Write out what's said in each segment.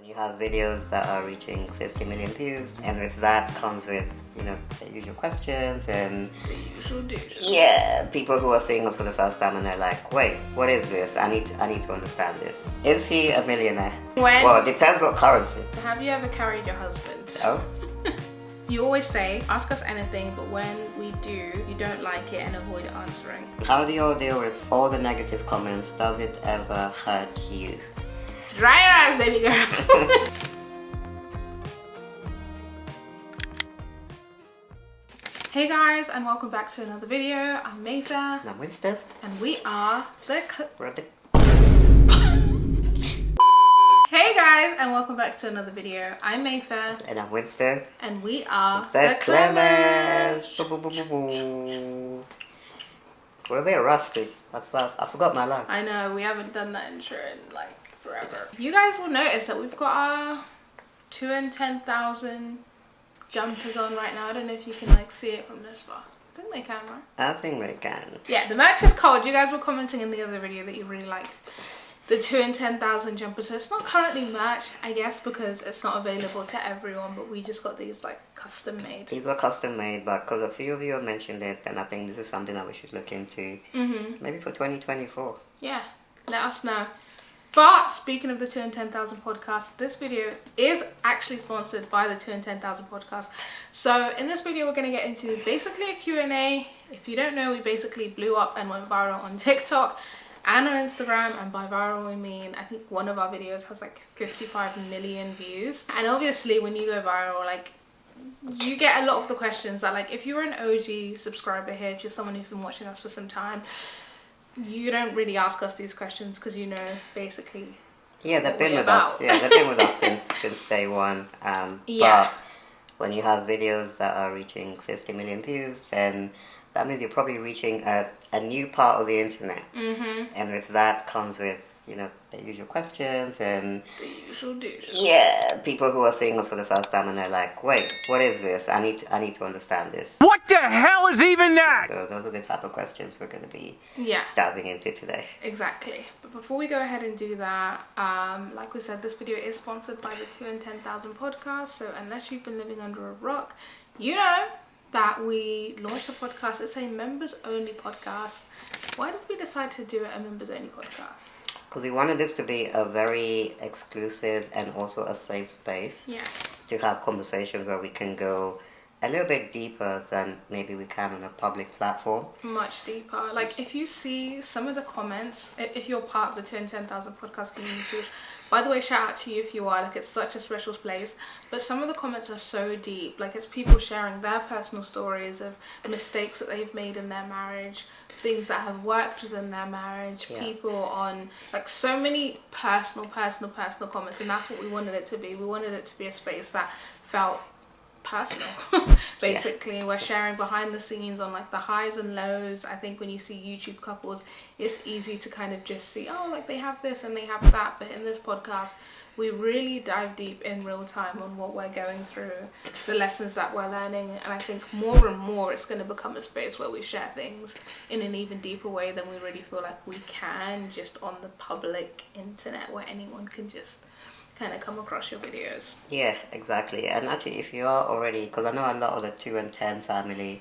When you have videos that are reaching 50 million views, and with that comes with, the usual questions and people who are seeing us for the first time and they're like, wait, what is this? I need to understand this. Is he a millionaire? Well, it depends what currency. Have you ever carried your husband? Oh. You always say, ask us anything, but when we do, you don't like it and avoid answering. How do you all deal with all the negative comments? Does it ever hurt you? Dry your eyes, baby girl. Hey guys, and welcome back to another video. I'm Mayfair. And I'm Winston. And we are We're the... Hey guys, and welcome back to another video. I'm Mayfair. And I'm Winston. And we are the Clements. We're a bit rusty. That's why I forgot my line. I know, we haven't done that intro in like forever. You guys will notice that we've got our 2 and 10,000 jumpers on right now. I don't know if you can like see it from this far. I think they can, right? I think they can. Yeah, the merch is cold. You guys were commenting in the other video that you really liked the 2 and 10,000 jumpers. So it's not currently merch, I guess, because it's not available to everyone, but we just got these like custom made. These were custom made, but because a few of you have mentioned it, and I think this is something that we should look into. Maybe for 2024. Yeah, let us know. But speaking of the 2 and 10,000 podcast, this video is actually sponsored by the 2 and 10,000 podcast. So in this video, we're going to get into basically a Q&A. If you don't know, we basically blew up and went viral on TikTok and on Instagram. And by viral, we mean, I think one of our videos has like 55 million views. And obviously when you go viral, like you get a lot of the questions that like, if you're an OG subscriber here, if you're someone who's been watching us for some time, you don't really ask us these questions because you know basically they've been with us. Yeah, they've been with us since day one. But when you have videos that are reaching 50 million views, then that means you're probably reaching a new part of the internet. And with that comes with the usual questions and people who are seeing us for the first time and they're like, wait, what is this? I need to understand this. What the hell is even that? So those are the type of questions we're going to be diving into today. Exactly. But before we go ahead and do that, like we said, this video is sponsored by the 2 and 10,000 podcast. So unless you've been living under a rock, you know that we launched a podcast. It's a members only podcast. Why did we decide to do it a members only podcast? Because we wanted this to be a very exclusive and also a safe space. Yes. To have conversations where we can go a little bit deeper than maybe we can on a public platform. Much deeper. Like if you see some of the comments, if you're part of the 2 and 10,000 podcast community, which, by the way, shout out to you if you are, like it's such a special place, but some of the comments are so deep. Like it's people sharing their personal stories of mistakes that they've made in their marriage, things that have worked within their marriage, people on like so many personal comments, and that's what we wanted it to be. We wanted it to be a space that felt personal. Basically we're sharing behind the scenes on like the highs and lows. I think when you see YouTube couples, it's easy to kind of just see, oh, like they have this and they have that, but in this podcast we really dive deep in real time on what we're going through, the lessons that we're learning, and I think more and more it's going to become a space where we share things in an even deeper way than we really feel like we can just on the public internet where anyone can just kind of come across your videos. Yeah, exactly. And actually, if you are already, because I know a lot of the 2 and 10 family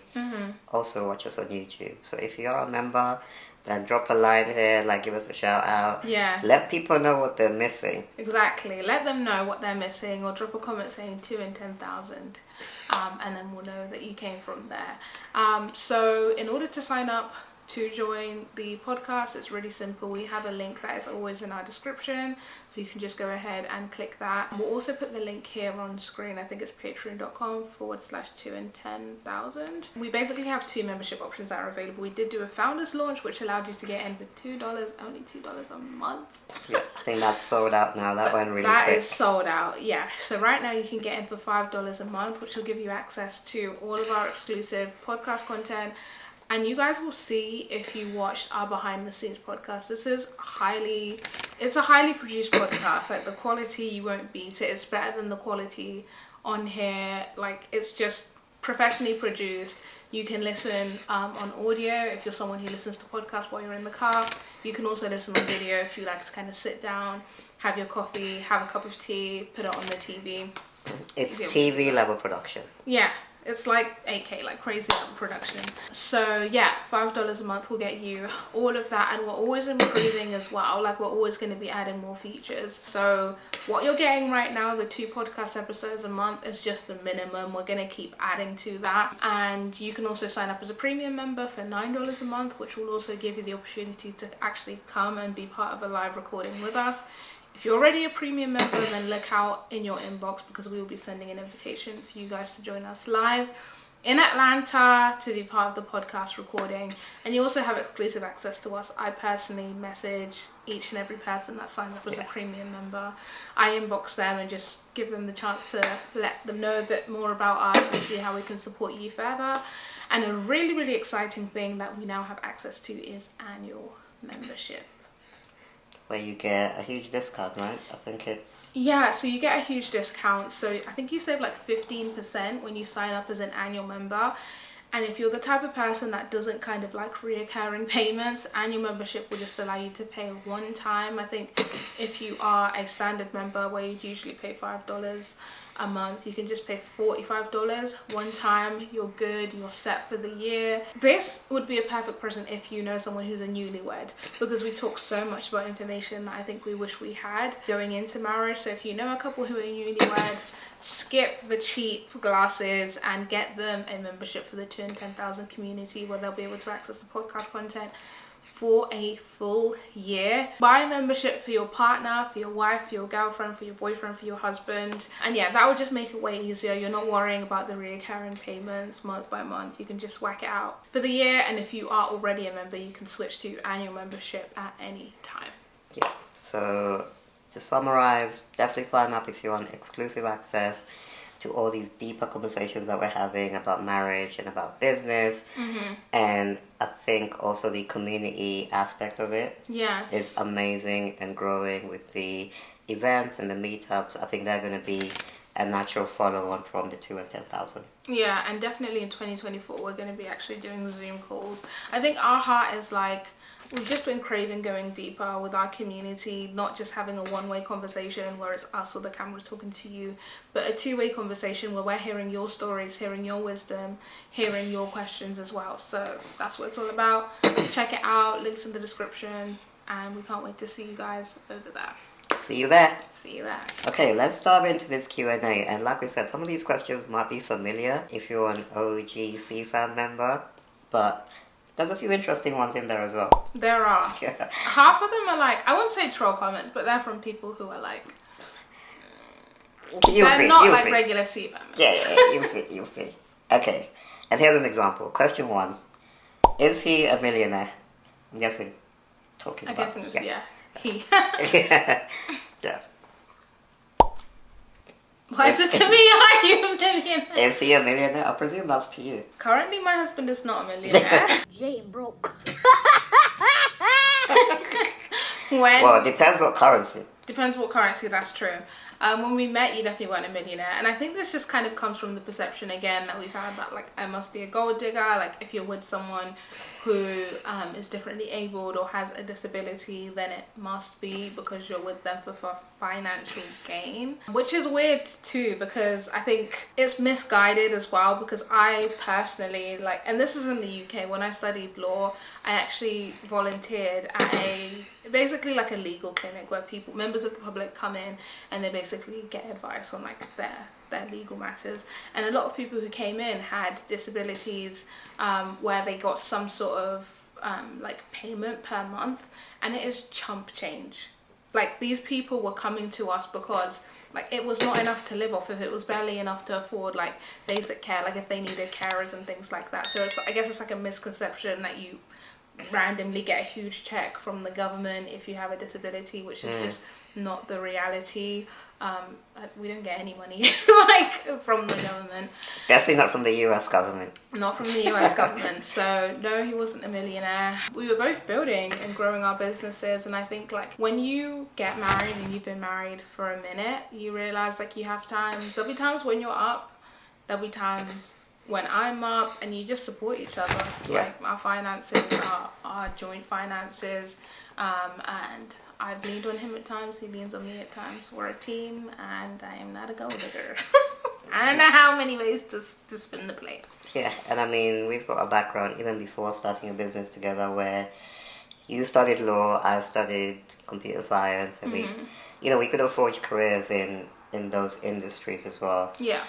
also watch us on YouTube. So if you are a member, then drop a line here, like give us a shout out. Yeah. Let people know what they're missing. Exactly. Let them know what they're missing, or drop a comment saying 2 and 10,000, and then we'll know that you came from there. So in order to sign up to join the podcast, it's really simple. We have a link that is always in our description, so you can just go ahead and click that. We'll also put the link here on screen. I think it's patreon.com/2 and 10,000. We basically have 2 membership options that are available. We did do a founders launch, which allowed you to get in for $2, only $2 a month. Yeah, I think that's sold out now. That went really quick. That is sold out, yeah. So right now you can get in for $5 a month, which will give you access to all of our exclusive podcast content. And you guys will see if you watched our behind the scenes podcast. This is it's a highly produced podcast. Like the quality, you won't beat it. It's better than the quality on here. Like it's just professionally produced. You can listen on audio if you're someone who listens to podcasts while you're in the car. You can also listen on video if you like to kind of sit down, have your coffee, have a cup of tea, put it on the TV. It's TV level production. Yeah, it's like 8K, like crazy level production. So yeah, $5 a month will get you all of that, and we're always improving as well. Like, we're always going to be adding more features. So what you're getting right now, the 2 podcast episodes a month, is just the minimum. We're going to keep adding to that, and you can also sign up as a premium member for $9 a month, which will also give you the opportunity to actually come and be part of a live recording with us. If you're already a premium member, then look out in your inbox, because we will be sending an invitation for you guys to join us live in Atlanta to be part of the podcast recording. And you also have exclusive access to us. I personally message each and every person that signs up as a premium member. I inbox them and just give them the chance to let them know a bit more about us and see how we can support you further. And a really, really exciting thing that we now have access to is annual membership. Where you get a huge discount, right? I think it's... Yeah, so you get a huge discount. So I think you save like 15% when you sign up as an annual member. And if you're the type of person that doesn't kind of like reoccurring payments, annual membership will just allow you to pay one time. I think if you are a standard member where you'd usually pay $5 a month, you can just pay $45 one time. You're good, you're set for the year. This would be a perfect present if you know someone who's a newlywed, because we talk so much about information that I think we wish we had going into marriage. So if you know a couple who are newlywed, skip the cheap glasses and get them a membership for the 2 and 10,000 community, where they'll be able to access the podcast content for a full year. Buy a membership for your partner, for your wife, for your girlfriend, for your boyfriend, for your husband. And yeah, that would just make it way easier. You're not worrying about the recurring payments month by month. You can just whack it out for the year. And if you are already a member, you can switch to annual membership at any time. Yeah, so to summarize, definitely sign up if you want exclusive access to all these deeper conversations that we're having about marriage and about business. And I think also the community aspect of it is amazing and growing with the events and the meetups. I think they're going to be a natural follow-on from the 2 and 10,000. Yeah, and definitely in 2024 we're going to be actually doing Zoom calls. I think our heart is like, we've just been craving going deeper with our community, not just having a one-way conversation where it's us or the camera's talking to you, but a two-way conversation where we're hearing your stories, hearing your wisdom, hearing your questions as well. So that's what it's all about. Check it out, links in the description, and we can't wait to see you guys over there. See you there. See you there. Okay, let's dive into this Q&A. And like we said, some of these questions might be familiar if you're an OG CFAM member, but there's a few interesting ones in there as well. There are. Half of them are like, I won't say troll comments, but they're from people who are like, they're not like regular CFAM members. Yeah, you'll see. Okay, and here's an example. Question 1. Is he a millionaire? I'm guessing. He. Yeah. Why is it to me? Are you a millionaire? Is he a millionaire? I presume that's to you. Currently, my husband is not a millionaire. Jay broke. Well, it depends what currency. Depends what currency, that's true. When we met, you definitely weren't a millionaire. And I think this just kind of comes from the perception, again, that we've had that, like, I must be a gold digger. Like, if you're with someone who is differently abled or has a disability, then it must be because you're with them for financial gain. Which is weird, too, because I think it's misguided as well. Because I personally, like, and this is in the UK, when I studied law, I actually volunteered at basically like a legal clinic where members of the public come in and they basically get advice on like their legal matters. And a lot of people who came in had disabilities where they got some sort of like payment per month, and it is chump change. Like, these people were coming to us because like it was not enough to live off of. It was barely enough to afford like basic care, like if they needed carers and things like that. So I guess it's like a misconception that you randomly get a huge check from the government if you have a disability, which is just not the reality. We don't get any money like from the government. Definitely not from the US government. Not from the US government. So no, he wasn't a millionaire. We were both building and growing our businesses, and I think like when you get married and you've been married for a minute, you realize like you have times. There'll be times when you're up, there'll be times when I'm up, and you just support each other. Yeah. Like our finances are joint finances, and I've leaned on him at times. He leans on me at times. We're a team, and I am not a gold digger. I don't know how many ways to spin the plate. Yeah, and I mean, we've got a background even before starting a business together where you studied law, I studied computer science, and we could have forged careers in those industries as well. Yeah.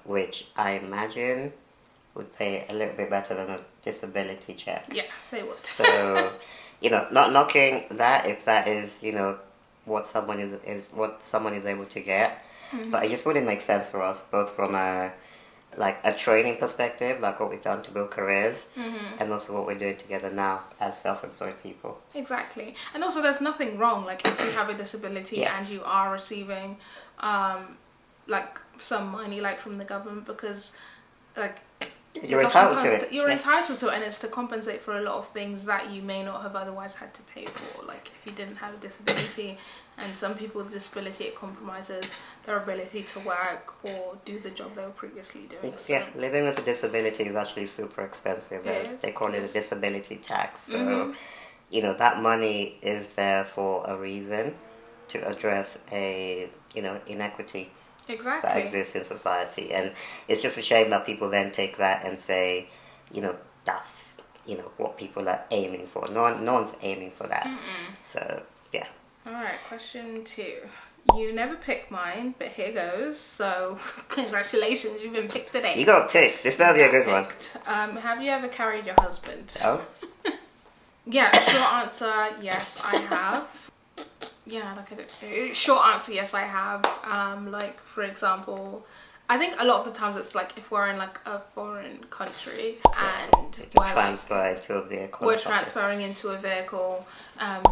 Which I imagine would pay a little bit better than a disability check. Yeah, they would. So, not knocking that if that is, what someone is able to get. But it just wouldn't make sense for us, both from a training perspective, like what we've done to build careers, and also what we're doing together now as self-employed people. Exactly. And also there's nothing wrong, like if you have a disability and you are receiving like some money like from the government, because like you're entitled to it. You're entitled to it, and it's to compensate for a lot of things that you may not have otherwise had to pay for. Like if you didn't have a disability, and some people with disability, it compromises their ability to work or do the job they were previously doing. Yeah, living with a disability is actually super expensive. They call it a disability tax. So, that money is there for a reason, to address a, inequity that exists in society. And it's just a shame that people then take that and say, that's, what people are aiming for. No one's aiming for that. So, yeah. All right, question 2. You never picked mine, but here goes. So, congratulations, you've been picked today. You got picked. This better be a good one. Have you ever carried your husband? Oh? Yeah, short answer, yes, I have. Yeah, look at it. Short answer, yes, I have. Like, for example, I think a lot of the times it's like if we're in like a foreign country and we're transferring into a vehicle. We're transferring into a vehicle,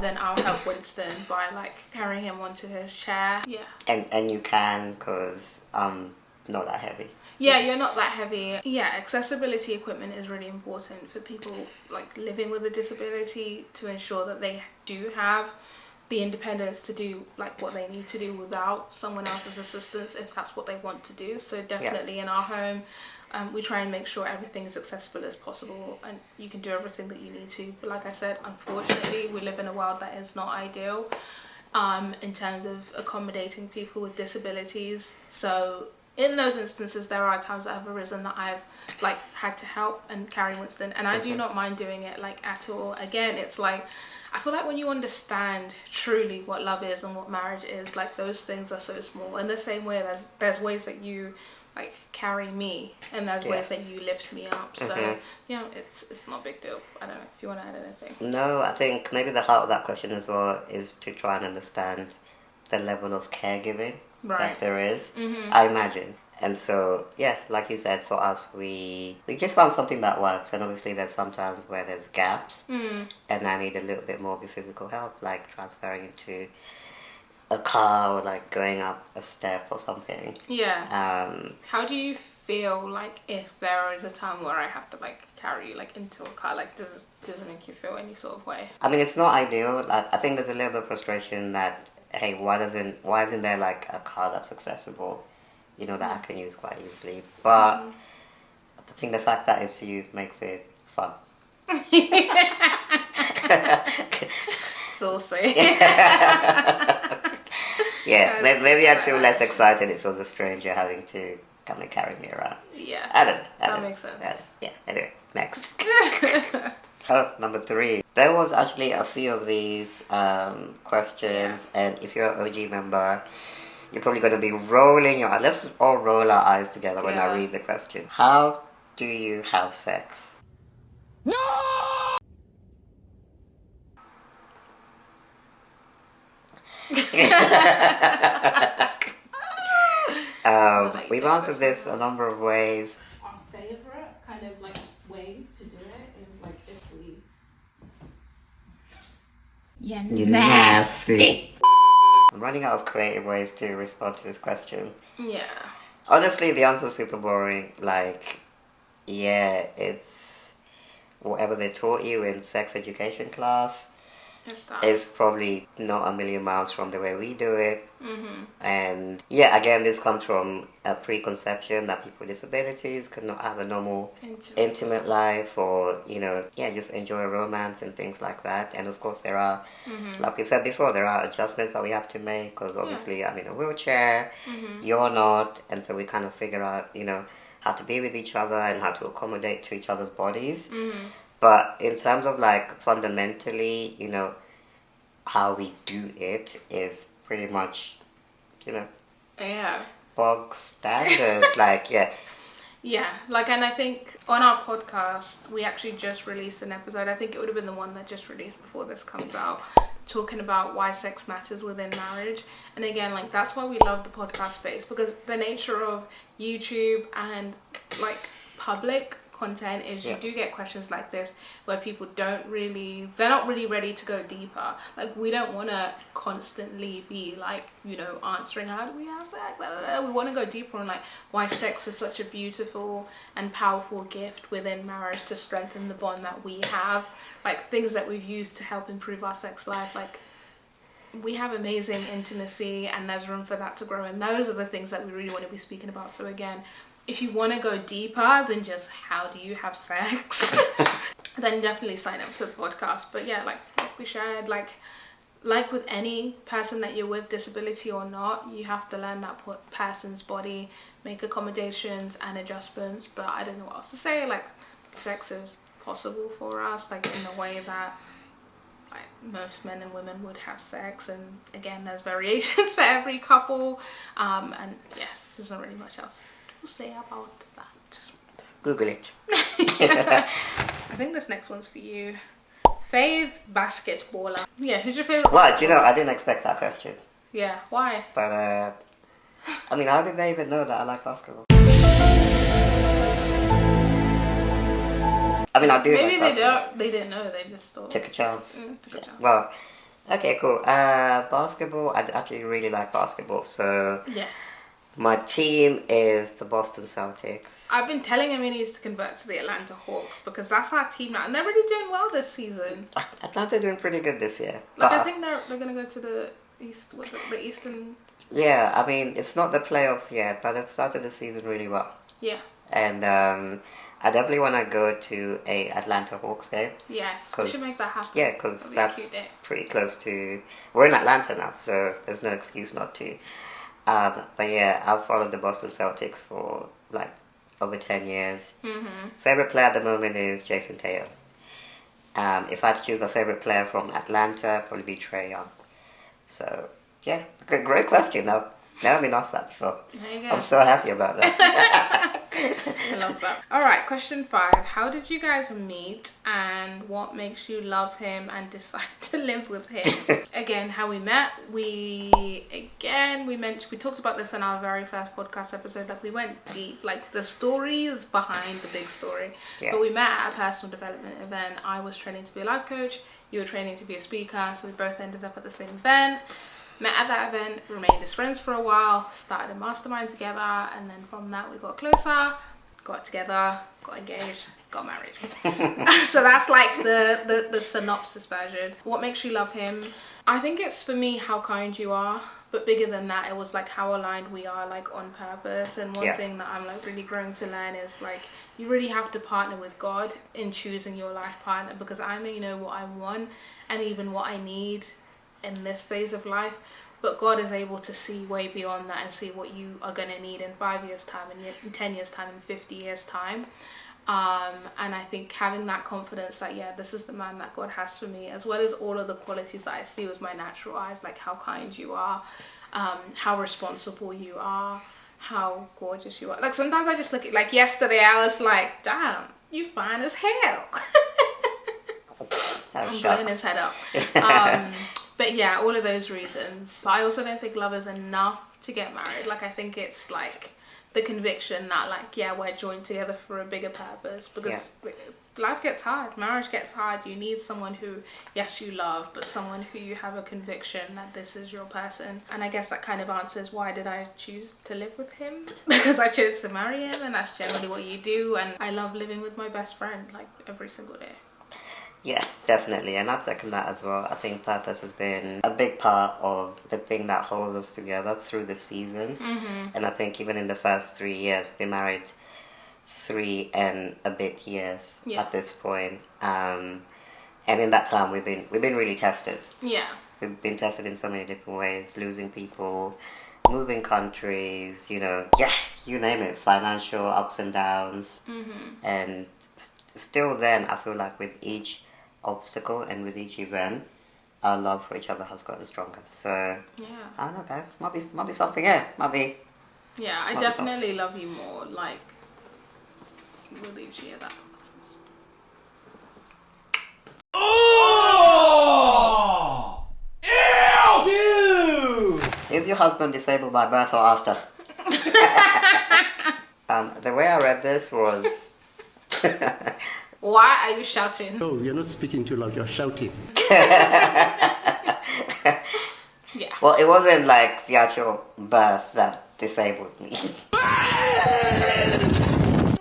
then I'll help Winston by like carrying him onto his chair. Yeah. And you can, because I'm not that heavy. Yeah, you're not that heavy. Yeah, accessibility equipment is really important for people like living with a disability, to ensure that they do have the independence to do like what they need to do without someone else's assistance, if that's what they want to do. So definitely in our home, we try and make sure everything is accessible as possible, and you can do everything that you need to. But like I said, unfortunately, we live in a world that is not ideal in terms of accommodating people with disabilities. So in those instances, there are times that have arisen that I've like had to help and carry Winston, and I do not mind doing it like at all. Again, it's like, I feel like when you understand truly what love is and what marriage is, like those things are so small. In the same way, there's ways that you like carry me, and there's ways that you lift me up. So it's not a big deal. I don't know if you want to add anything. No, I think maybe the heart of that question as well is to try and understand the level of caregiving that there is. I imagine. And so, yeah, like you said, for us, we just found something that works. And obviously there's sometimes where there's gaps and I need a little bit more of your physical help, like transferring into a car or like going up a step or something. Yeah. How do you feel like if there is a time where I have to like carry you like into a car? Like, does it make you feel any sort of way? I mean, it's not ideal. I think there's a little bit of frustration that, hey, why isn't there like a car that's accessible? That I can use quite easily. But I think the fact that it's you makes it fun. Saucy. Yeah, maybe I'd feel less excited if it was a stranger having to come and carry me around. Yeah. I don't know. That makes sense. Yeah, anyway, next. Number 3. There was actually a few of these questions, and if you're an OG member, you're probably going to be rolling your eyes. Let's all roll our eyes together when I read the question. How do you have sex? No! We've answered this a number of ways. Our favorite kind of like way to do it is like if we... You're nasty. I'm running out of creative ways to respond to this question. Yeah. Honestly, the answer's super boring. Like, yeah, it's whatever they taught you in sex education class. is probably not a million miles from the way we do it. And yeah, again, this comes from a preconception that people with disabilities could not have a normal intimate life, or just enjoy romance and things like that. And of course there are, like we said before, there are adjustments that we have to make, because obviously I'm in a wheelchair, you're not, and so we kind of figure out how to be with each other and how to accommodate to each other's bodies. But in terms of like fundamentally, how we do it is pretty much, bog standard. And I think on our podcast we actually just released an episode, I think it would have been the one that just released before this comes out, talking about why sex matters within marriage. And again, like, that's why we love the podcast space, because the nature of YouTube and like public content is you do get questions like this where people they're not really ready to go deeper. Like, we don't want to constantly be like, answering how do we have sex, we want to go deeper on like why sex is such a beautiful and powerful gift within marriage to strengthen the bond that we have, like things that we've used to help improve our sex life. Like, we have amazing intimacy and there's room for that to grow, and those are the things that we really want to be speaking about. So again, if you want to go deeper than just how do you have sex, then definitely sign up to the podcast. But yeah, like we shared, like with any person that you're with, disability or not, you have to learn that person's body, make accommodations and adjustments. But I don't know what else to say. Like, sex is possible for us, like in the way that like most men and women would have sex. And again, there's variations for every couple. And yeah, there's not really much else to say about that. Google it. I think this next one's for you. Fave basketballer. Yeah, who's your favorite? Well, do you know, I didn't expect that question. Yeah, why? But I mean, how did they even know that I like basketball? I mean, I do. Maybe like they didn't know. They just thought. Took a chance. Took a chance. Well, okay, cool. Basketball. I actually really like basketball. So yes. My team is the Boston Celtics. I've been telling him he needs to convert to the Atlanta Hawks, because that's our team now, and they're really doing well this season. Atlanta doing pretty good this year. Like, I think they're gonna go to the East, the Eastern. Yeah, I mean, it's not the playoffs yet, but they've started the season really well. Yeah. And I definitely want to go to a Atlanta Hawks game. Yes, we should make that happen. Yeah, because that's pretty close to. We're in Atlanta now, so there's no excuse not to. But yeah, I've followed the Boston Celtics for like over 10 years. Favorite player at the moment is Jason Tatum. If I had to choose my favorite player from Atlanta, probably be Trae Young. So yeah, great question. I've never been asked that before. There you go. I'm so happy about that. I love that. Alright, question 5. How did you guys meet, and what makes you love him and decide to live with him? Again, how we met, we talked about this in our very first podcast episode. Like, we went deep, like the stories behind the big story. Yeah. But we met at a personal development event. I was training to be a life coach, you were training to be a speaker, so we both ended up at the same event. Met at that event, remained as friends for a while, started a mastermind together, and then from that we got closer, got together, got engaged, got married. So that's like the synopsis version. What makes you love him? I think it's, for me, how kind you are, but bigger than that, it was like how aligned we are, like on purpose. And one thing that I'm like really growing to learn is like, you really have to partner with God in choosing your life partner, because I may know what I want and even what I need in this phase of life, but God is able to see way beyond that and see what you are going to need in 5 years time, in 10 years time, in 50 years time. And I think having that confidence that, yeah, this is the man that God has for me, as well as all of the qualities that I see with my natural eyes, like how kind you are, how responsible you are, how gorgeous you are. Like, sometimes I just look at, like yesterday I was like, damn, you fine as hell. I'm blowing his head up. But yeah, all of those reasons. But I also don't think love is enough to get married. Like, I think it's like the conviction that, like, yeah, we're joined together for a bigger purpose, because life gets hard, marriage gets hard. You need someone who, yes, you love, but someone who you have a conviction that this is your person. And I guess that kind of answers why did I choose to live with him? Because I chose to marry him, and that's generally what you do. And I love living with my best friend, like, every single day. Yeah, definitely. And I'd second that as well. I think purpose has been a big part of the thing that holds us together through the seasons. And I think even in the first 3 years, we've been married 3 and a bit years at this point. And in that time, we've been really tested. Yeah. We've been tested in so many different ways, losing people, moving countries, you name it, financial ups and downs. And still then, I feel like with each obstacle and with each event, our love for each other has gotten stronger. So, Yeah. I don't know, guys, might be something here. Yeah, I definitely love you more, like, with each year that passes. Oh! Ew! Is your husband disabled by birth or after? The way I read this was... Why are you shouting? No, you're not speaking too loud, you're shouting. Yeah. Well, it wasn't like the actual birth that disabled me.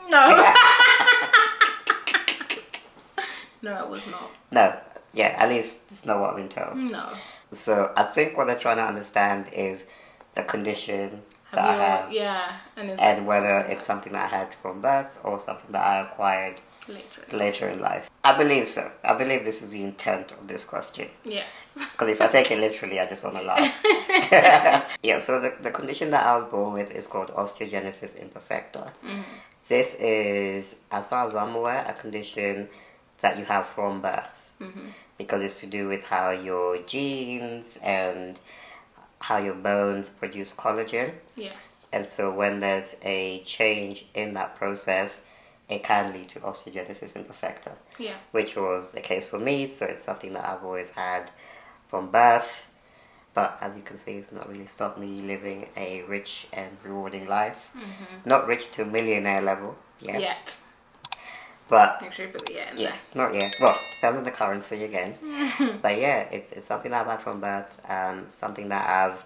No. No, it was not. No. Yeah, at least it's not what I've been told. No. So I think what they're trying to understand is the condition that I have. Yeah. And whether it's something that I had from birth or something that I acquired later in life. I believe so. I believe this is the intent of this question. Yes. Because if I take it literally, I just want to laugh. Yeah, so the condition that I was born with is called osteogenesis imperfecta. This is, as far as I'm aware, a condition that you have from birth. Because it's to do with how your genes and how your bones produce collagen. Yes. And so when there's a change in that process, it can lead to osteogenesis imperfecta. Yeah. Which was the case for me, so it's something that I've always had from birth. But as you can see, it's not really stopped me living a rich and rewarding life. Not rich to millionaire level yet. But make sure you put the in there. Not yet. Well, depends on the currency again. But yeah, it's something that I've had from birth, something that I've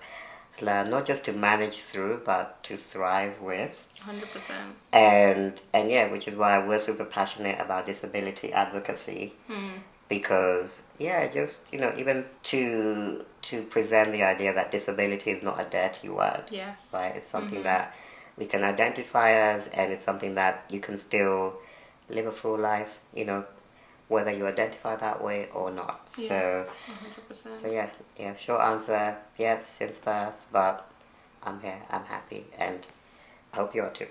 learned not just to manage through, but to thrive with. 100%. And yeah, which is why we're super passionate about disability advocacy. Because just even to present the idea that disability is not a dirty word. Yes. Right? It's something that we can identify as, and it's something that you can still live a full life, whether you identify that way or not. Yeah, so 100%. So short answer, yes, since birth, but I'm here, I'm happy, and I hope you are too.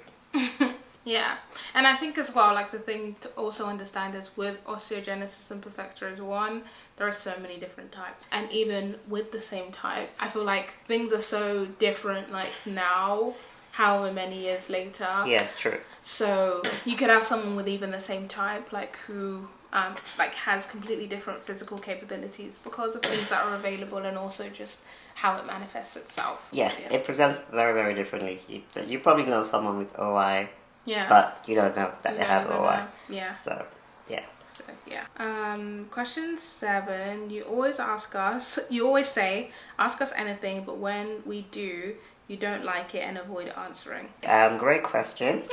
Yeah, and I think as well, like, the thing to also understand is with osteogenesis imperfecta is, one, there are so many different types, and even with the same type, I feel like things are so different, like, now, however many years later. Yeah, true. So you could have someone with even the same type, like, who has completely different physical capabilities because of things that are available, and also just how it manifests itself. Yeah, so, it presents very, very differently. You probably know someone with OI, yeah, but you don't know that they have OI. Yeah. So, yeah. So, yeah. Question 7. You always say, ask us anything, but when we do, you don't like it and avoid answering. Great question.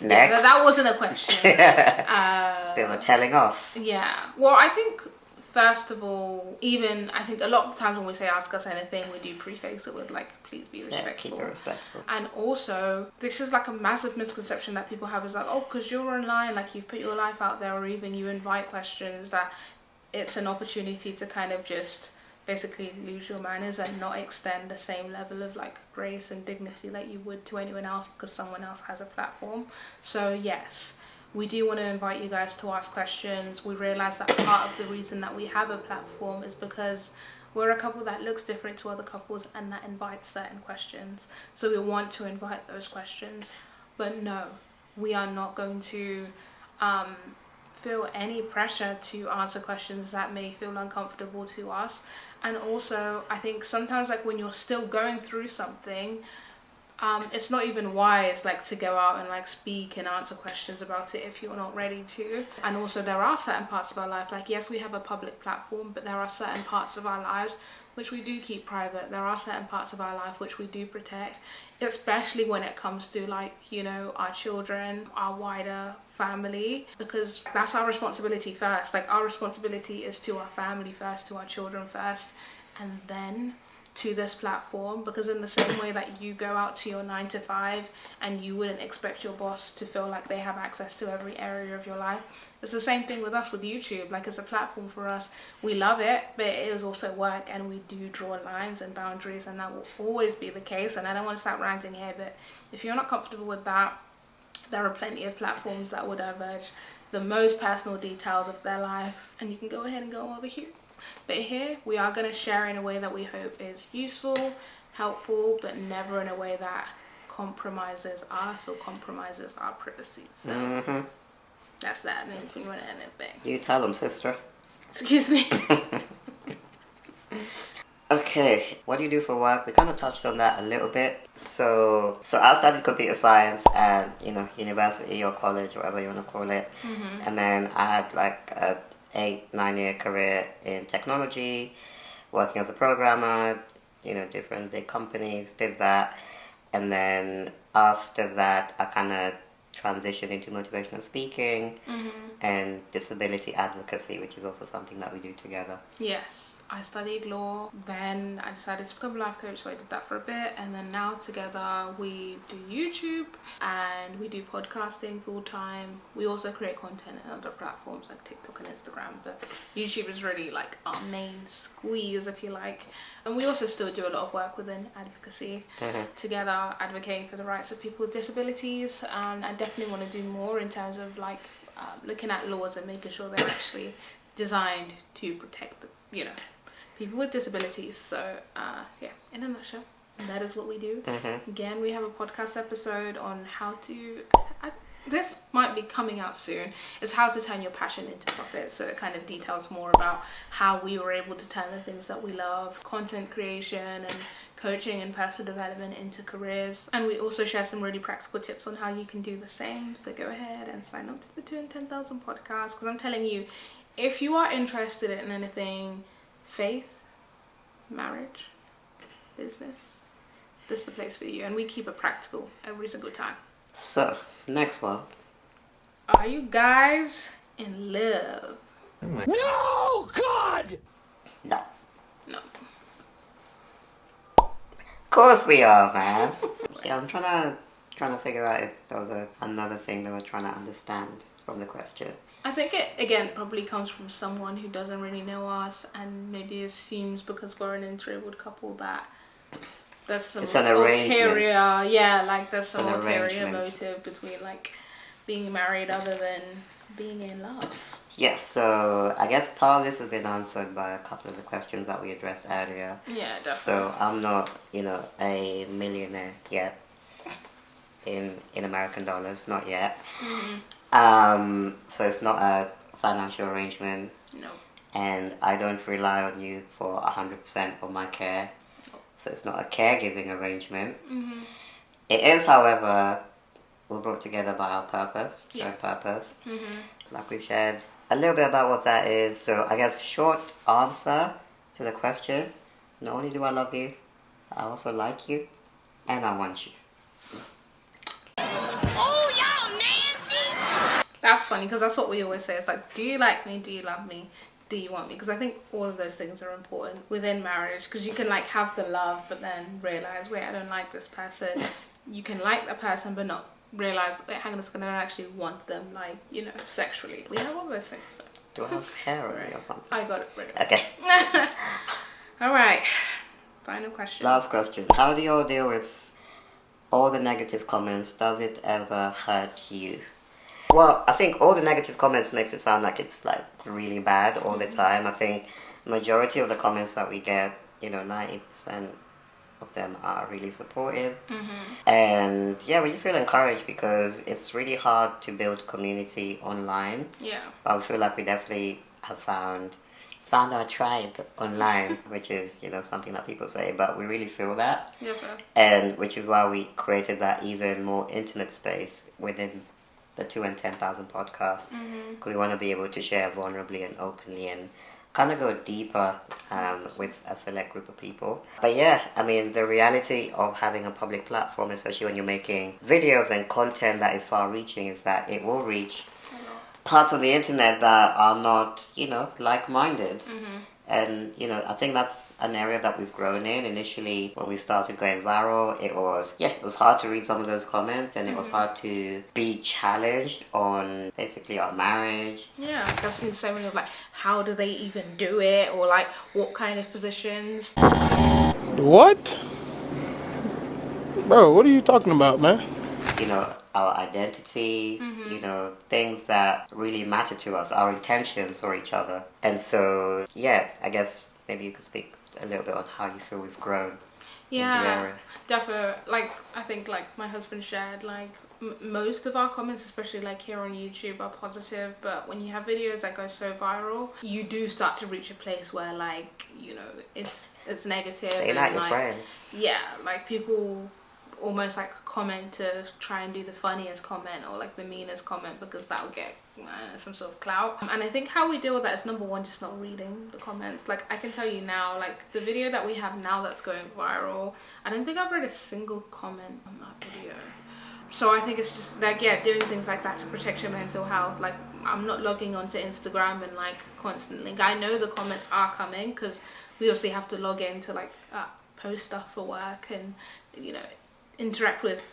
Next. Yeah, that wasn't a question. It's a bit of a telling off. Yeah. Well, I think, first of all, I think a lot of the times when we say ask us anything, we do preface it with, like, please be respectful. Yeah, keep it respectful. And also, this is like a massive misconception that people have, is like, oh, because you're online, like, you've put your life out there, or even you invite questions, that it's an opportunity to kind of just basically lose your manners and not extend the same level of, like, grace and dignity that you would to anyone else because someone else has a platform. So yes, we do want to invite you guys to ask questions. We realize that part of the reason that we have a platform is because we're a couple that looks different to other couples, and that invites certain questions. So we want to invite those questions. But no, we are not going to feel any pressure to answer questions that may feel uncomfortable to us. And also, I think sometimes, like, when you're still going through something, it's not even wise like to go out and like speak and answer questions about it if you're not ready to. And also there are certain parts of our life, like yes, we have a public platform, but there are certain parts of our lives which we do keep private. There are certain parts of our life which we do protect, especially when it comes to like, you know, our children, our wider family, because that's our responsibility first. Like our responsibility is to our family first, to our children first, and then to this platform. Because in the same way that you go out to your 9 to 5 and you wouldn't expect your boss to feel like they have access to every area of your life, it's the same thing with us with YouTube. Like it's a platform for us, we love it, but it is also work, and we do draw lines and boundaries, and that will always be the case. And I don't want to start ranting here, but if you're not comfortable with that, there are plenty of platforms that will diverge the most personal details of their life, and you can go ahead and go over here. But here we are going to share in a way that we hope is useful, helpful, but never in a way that compromises us or compromises our privacy. So that's that. And if you want anything, You tell them, sister. excuse me. Okay, what do you do for work? We kind of touched on that a little bit. So I studied computer science at, you know, university or college, whatever you want to call it. And then I had like a 8-9 year career in technology, working as a programmer, you know, different big companies, did that. And then after that, I kind of transitioned into motivational speaking and disability advocacy, which is also something that we do together. Yes. I studied law, then I decided to become a life coach, so I did that for a bit, and then now together we do YouTube and we do podcasting full time. We also create content on other platforms like TikTok and Instagram, but YouTube is really like our main squeeze, if you like. And we also still do a lot of work within advocacy together, advocating for the rights of people with disabilities, and I definitely want to do more in terms of like looking at laws and making sure they're actually designed to protect the, you know, people with disabilities. So yeah, in a nutshell, that is what we do. Again, we have a podcast episode on how to this might be coming out soon. It's how to turn your passion into profit. So it kind of details more about how we were able to turn the things that we love, content creation and coaching and personal development, into careers. And we also share some really practical tips on how you can do the same. So go ahead and sign up to the 2 and 10,000 podcast, because I'm telling you, if you are interested in anything faith, marriage, business, this is the place for you. And we keep it practical every single time. So, next one. Are you guys in love? No, God! No. No. Of course we are, man. Yeah, I'm trying to figure out if there was another thing that we're trying to understand from the question. I think it, again, probably comes from someone who doesn't really know us and maybe assumes because we're an interracial couple that there's some ulterior, there's some ulterior motive between like being married other than being in love. Yes, so I guess part of this has been answered by a couple of the questions that we addressed earlier. Yeah, definitely. So I'm not, you know, a millionaire yet in American dollars, not yet. So it's not a financial arrangement. No. And I don't rely on you for 100% of my care. So it's not a caregiving arrangement. It is, however, we're brought together by our purpose, shared purpose. Like we've shared a little bit about what that is. So I guess short answer to the question, not only do I love you, I also like you and I want you. Oh, y'all nasty! That's funny because that's what we always say. It's like, do you like me? Do you love me? Do you want me? Because I think all of those things are important within marriage, because you can like have the love but then realize, wait, I don't like this person. You can like the person but not realize, wait, hang on a second, I don't actually want them, like, you know, sexually. We have all those things. Do I have hair on me or something? I got it ready. Okay. All right. Final question. Last question. How do you all deal with all the negative comments? Does it ever hurt you? Well, I think all the negative comments makes it sound like it's like really bad all the time. I think majority of the comments that we get, you know, 90% of them are really supportive. And yeah, we just feel encouraged because it's really hard to build community online. Yeah. But I feel like we definitely have found found our tribe online, which is, you know, something that people say, but we really feel that. Yeah, fair. And which is why we created that even more intimate space within the 2 and 10,000 podcast. Because we want to be able to share vulnerably and openly and kind of go deeper with a select group of people. But yeah, I mean, the reality of having a public platform, especially when you're making videos and content that is far reaching, is that it will reach parts of the internet that are not, you know, like-minded. And, you know, I think that's an area that we've grown in. Initially, when we started going viral, it was hard to read some of those comments, and it was hard to be challenged on basically our marriage. Yeah, like I've seen so many of like, how do they even do it? Or like, what kind of positions? What? Bro, what are you talking about, man? You know, our identity, you know, things that really matter to us, our intentions for each other. And so, yeah, I guess maybe you could speak a little bit on how you feel we've grown. Yeah, definitely. Like, I think like my husband shared, like most of our comments, especially like here on YouTube, are positive. But when you have videos that go so viral, you do start to reach a place where, like, you know, it's negative. They're not your like, friends. Yeah, like people almost like comment to try and do the funniest comment or like the meanest comment because that will get some sort of clout. And I think how we deal with that is, number one, just not reading the comments. Like, I can tell you now, like the video that we have now that's going viral, I don't think I've read a single comment on that video. So I think it's just like, yeah, doing things like that to protect your mental health. Like, I'm not logging onto Instagram and like constantly, I know the comments are coming because we obviously have to log in to like post stuff for work and, you know, interact with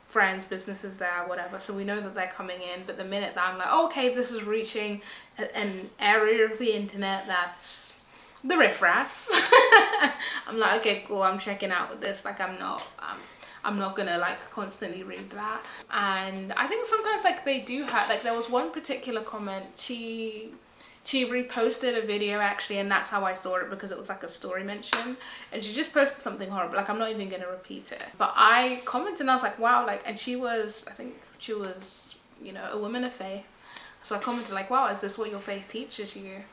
friends, businesses there, whatever. So we know that they're coming in. But the minute that I'm like, oh, okay, this is reaching an area of the internet that's the riffraffs, I'm like, okay, cool, I'm checking out with this. Like, I'm not gonna like constantly read that. And I think sometimes like they do hurt. Like, there was one particular comment, she reposted a video actually, and that's how I saw it because it was like a story mention, and she just posted something horrible. Like, I'm not even gonna repeat it, but I commented and I was like, wow, like, and I think she was, you know, a woman of faith. So I commented like, wow, is this what your faith teaches you?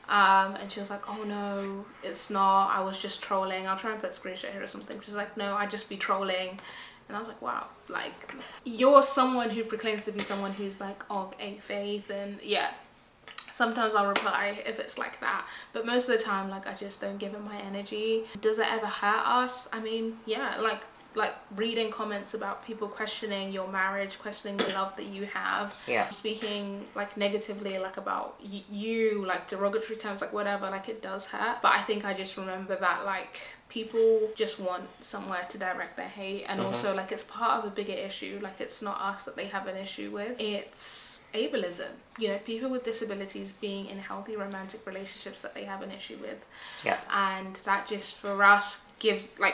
And she was like, oh no, it's not, I was just trolling. I'll try and put a screenshot here or something. She's like, no, I just be trolling. And I was like, wow, like, you're someone who proclaims to be someone who's like of a faith, and yeah, sometimes I'll reply if it's like that, but most of the time, like, I just don't give it my energy. Does it ever hurt us? I mean, yeah, like reading comments about people questioning your marriage, questioning the love that you have, speaking like negatively, like about you, like derogatory terms, like whatever, like it does hurt. But I think I just remember that like people just want somewhere to direct their hate, and also like it's part of a bigger issue. Like, it's not us that they have an issue with, it's ableism, you know, people with disabilities being in healthy romantic relationships that they have an issue with. And that just for us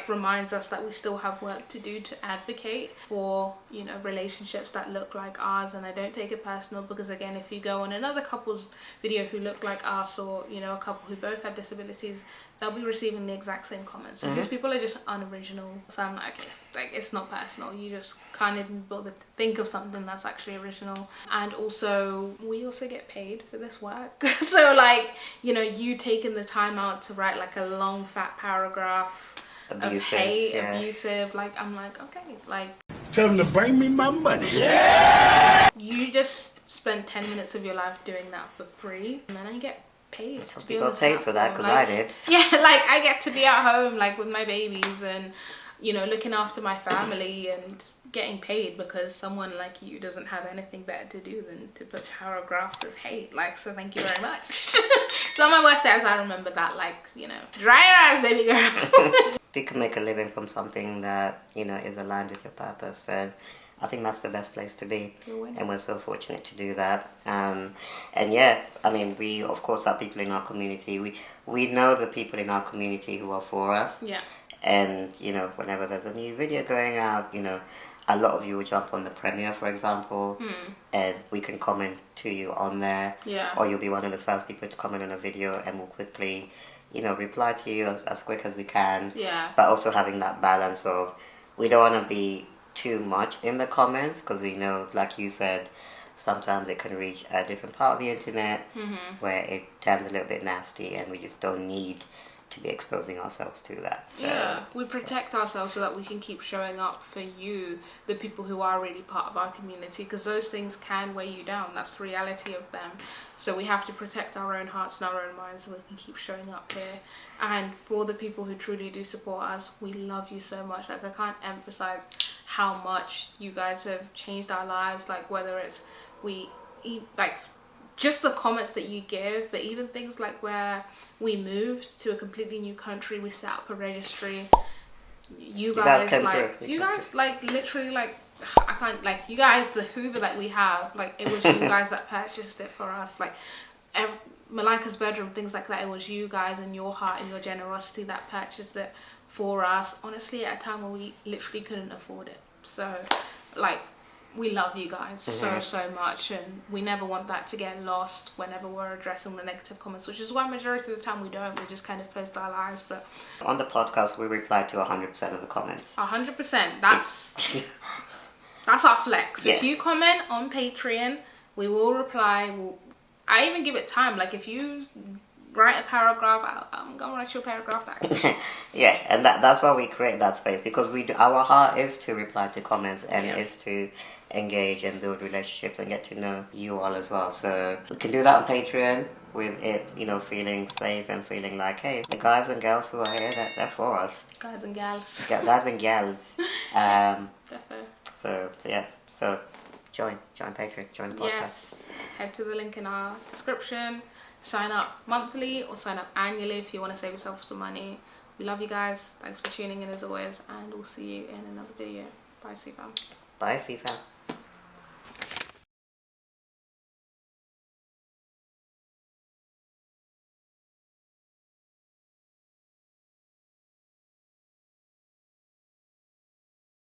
reminds us that we still have work to do to advocate for, you know, relationships that look like ours. And I don't take it personal because, again, if you go on another couple's video who look like us, or, you know, a couple who both have disabilities, they'll be receiving the exact same comments. So these people are just unoriginal. So I'm like, okay, like, it's not personal. You just can't even bother to think of something that's actually original. And also, we also get paid for this work. So, like, you know, you taking the time out to write like a long fat paragraph abusive, of hate, abusive, like, I'm like, okay, like, tell them to bring me my money. You just spend 10 minutes of your life doing that for free, and then I get paid to be on this paid for that because like, I did. Yeah, like, I get to be at home like with my babies and, you know, looking after my family and getting paid because someone like you doesn't have anything better to do than to put paragraphs of hate. Like, so thank you very much. So on my worst days, I remember that, like, you know, dry your eyes, baby girl. If you can make a living from something that, you know, is aligned with your purpose, then I think that's the best place to be. And we're so fortunate to do that. And yeah, I mean, we of course are people in our community. We know the people in our community who are for us. Yeah. And, you know, whenever there's a new video going out, you know, a lot of you will jump on the premiere, for example, and we can comment to you on there. Yeah. Or you'll be one of the first people to comment on a video, and we'll quickly, you know, reply to you as quick as we can. Yeah. But also having that balance of, we don't want to be too much in the comments because we know, like you said, sometimes it can reach a different part of the internet where it turns a little bit nasty, and we just don't need to be exposing ourselves to that. So, yeah, we protect ourselves so that we can keep showing up for you, the people who are really part of our community, because those things can weigh you down. That's the reality of them. So we have to protect our own hearts and our own minds so we can keep showing up here. And for the people who truly do support us, we love you so much. Like, I can't emphasize how much you guys have changed our lives. Like, whether it's just the comments that you give, but even things like where we moved to a completely new country, we set up a registry. You guys literally, like, I can't, like, you guys, the Hoover that we have, like, it was you guys that purchased it for us. Like, Malika's bedroom, things like that, it was you guys and your heart and your generosity that purchased it for us, honestly, at a time where we literally couldn't afford it. So, like, we love you guys so much, and we never want that to get lost whenever we're addressing the negative comments, which is why majority of the time we don't. We just kind of post our lives. But on the podcast, we reply to 100% of the comments. 100%. That's our flex. Yeah. If you comment on Patreon, we will reply. I even give it time. Like, if you write a paragraph, I'm gonna write you a paragraph back. Yeah, and that's why we create that space, because our heart is to reply to comments and is to engage and build relationships and get to know you all as well. So we can do that on Patreon with it, you know, feeling safe and feeling like, hey, the guys and girls who are here, they're for us. Guys and gals. Guys and gals. Definitely. So join Patreon, join the podcast. Yes, head to the link in our description. Sign up monthly or sign up annually if you want to save yourself some money. We love you guys. Thanks for tuning in as always, and we'll see you in another video. Bye, CFAM. Bye, CFAM.